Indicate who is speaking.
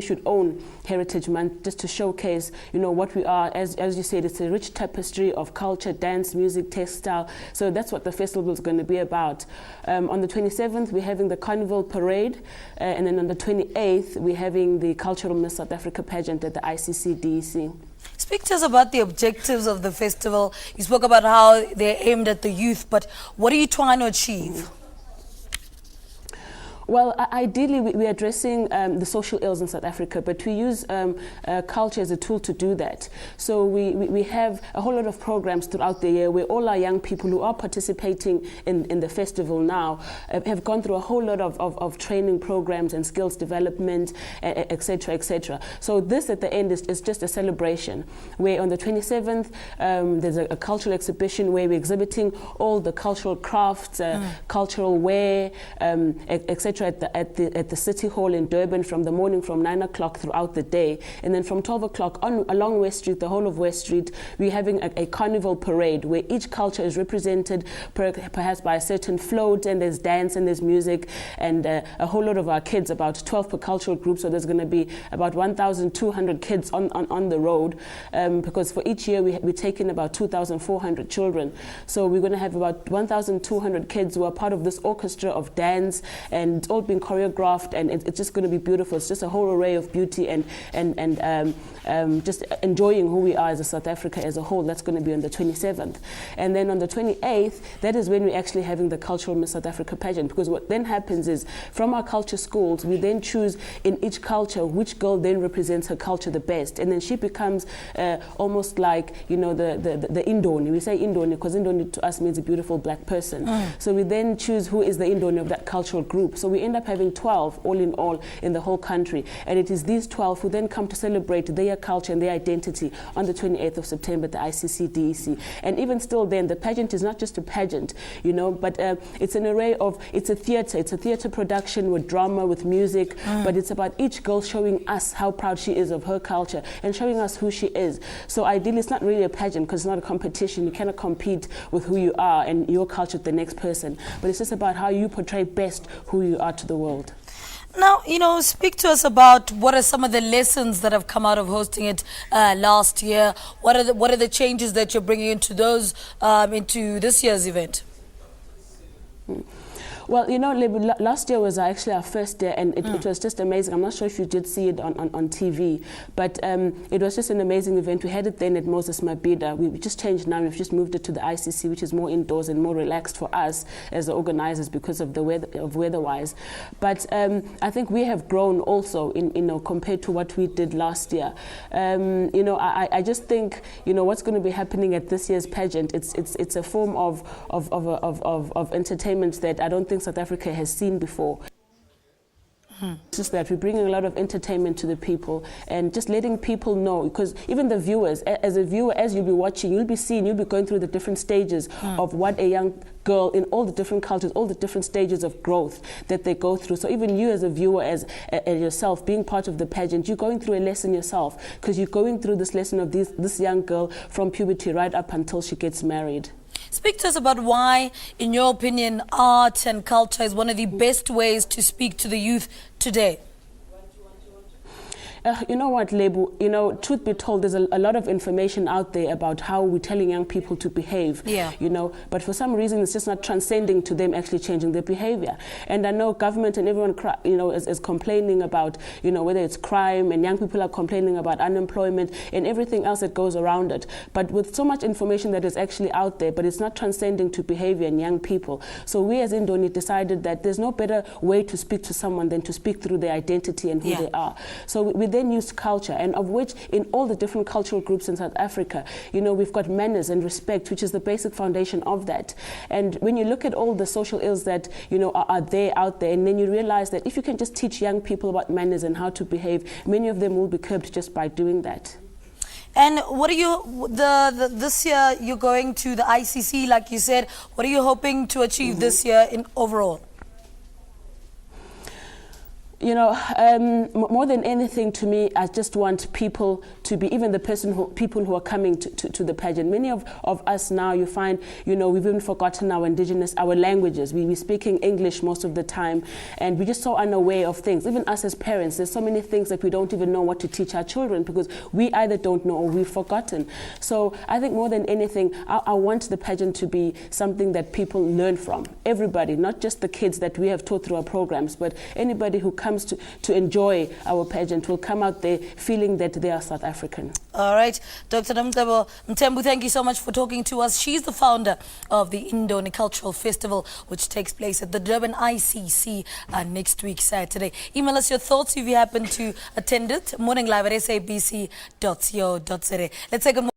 Speaker 1: should own Heritage Month just to showcase, what we are. As you said, it's a rich tapestry of culture, dance, music, textile. So that's what the festival is going to be about. On the 27th, we're having the Carnival Parade, and then on the 28th, we're having the Cultural Miss South Africa Pageant at the ICC DEC.
Speaker 2: Speak to us about the objectives of the festival. You spoke about how they're aimed at the youth, but what are you trying to achieve?
Speaker 1: Well, ideally, we're addressing the social ills in South Africa, but we use culture as a tool to do that. So we have a whole lot of programs throughout the year where all our young people who are participating in the festival now have gone through a whole lot of training programs and skills development, etc., etc. So this at the end is just a celebration, where on the 27th, there's a cultural exhibition where we're exhibiting all the cultural crafts, cultural wear, etc., at the City Hall in Durban from the morning, from 9 o'clock throughout the day. And then from 12 o'clock along West Street, the whole of West Street, we're having a carnival parade where each culture is represented perhaps by a certain float, and there's dance and there's music, and a whole lot of our kids, about 12 per cultural group. So there's going to be about 1,200 kids on the road, because for each year we're taking about 2,400 children. So we're going to have about 1,200 kids who are part of this orchestra of dance, and it's all been choreographed, and it's just going to be beautiful. It's just a whole array of beauty and just enjoying who we are as a South Africa as a whole. That's going to be on the 27th. And then on the 28th, that is when we're actually having the Cultural Miss South Africa pageant, because what then happens is from our culture schools, we then choose in each culture which girl then represents her culture the best. And then she becomes almost like, the Indoni. We say Indoni because Indoni to us means a beautiful black person. So we then choose who is the Indoni of that cultural group. So we end up having 12 all in the whole country, and it is these 12 who then come to celebrate their culture and their identity on the 28th of September at the ICC DEC. And even still then, the pageant is not just a pageant, but it's an array of, it's a theatre production with drama, with music, but it's about each girl showing us how proud she is of her culture and showing us who she is. So ideally, it's not really a pageant because it's not a competition. You cannot compete with who you are and your culture with the next person, but it's just about how you portray best who you are to the world.
Speaker 2: Now, speak to us about what are some of the lessons that have come out of hosting it last year. What are the changes that you're bringing into this year's event?
Speaker 1: Well, last year was actually our first year, and it was just amazing. I'm not sure if you did see it on TV, but it was just an amazing event. We had it then at Moses Mabhida. We just changed now. We've just moved it to the ICC, which is more indoors and more relaxed for us as the organizers because of the weather-wise. But I think we have grown also compared to what we did last year. I just think what's going to be happening at this year's pageant. It's a form of entertainment that I don't think South Africa has seen before. It's just that we're bringing a lot of entertainment to the people and just letting people know, because even the viewers, as a viewer, as you'll be watching, you'll be going through the different stages of what a young girl in all the different cultures, all the different stages of growth that they go through. So even you as a viewer, as yourself, being part of the pageant, you're going through a lesson yourself, because you're going through this lesson of this young girl from puberty right up until she gets married.
Speaker 2: Speak to us about why, in your opinion, art and culture is one of the best ways to speak to the youth today.
Speaker 1: You know what, Lebu, truth be told, there's a lot of information out there about how we're telling young people to behave, but for some reason it's just not transcending to them actually changing their behavior. And I know government and everyone, is complaining about, whether it's crime, and young people are complaining about unemployment and everything else that goes around it. But with so much information that is actually out there, but it's not transcending to behavior in young people. So we as Indoni decided that there's no better way to speak to someone than to speak through their identity and who they are. So we then used culture, and of which in all the different cultural groups in South Africa, we've got manners and respect, which is the basic foundation of that. And when you look at all the social ills that are there out there, and then you realize that if you can just teach young people about manners and how to behave, many of them will be curbed just by doing that.
Speaker 2: And what are you, this year you're going to the ICC, like you said, what are you hoping to achieve this year in overall?
Speaker 1: More than anything, to me, I just want people to be even the people who are coming to the pageant. Many of us now, you find, we've even forgotten our languages. We're speaking English most of the time, and we're just so unaware of things. Even us as parents, there's so many things that we don't even know what to teach our children because we either don't know or we've forgotten. So I think more than anything, I want the pageant to be something that people learn from. Everybody, not just the kids that we have taught through our programs, but anybody who comes to enjoy our pageant will come out there feeling that they are South African.
Speaker 2: All right. Dr. Mthembu, thank you so much for talking to us. She's the founder of the Indoni Cultural Festival, which takes place at the Durban ICC next week, Saturday. Email us your thoughts if you happen to attend it. Morning Live at sabc.co.za. Let's take a